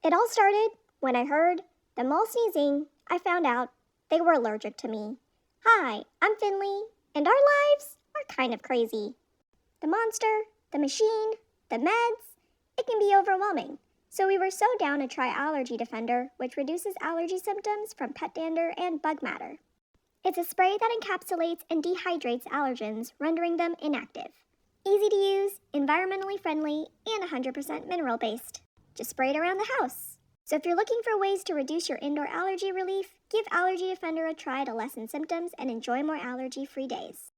It all started when I heard them all sneezing. I found out they were allergic to me. Hi, I'm Finley, and our lives are kind of crazy. The monster, the machine, the meds, it can be overwhelming. So we were so down to try Allergy Defender, which reduces allergy symptoms from pet dander and bug matter. It's a spray that encapsulates and dehydrates allergens, rendering them inactive. Easy to use, environmentally friendly, and 100% mineral-based. Just spray it around the house. So if you're looking for ways to reduce your indoor allergy relief, give Allergy Defender a try to lessen symptoms and enjoy more allergy-free days.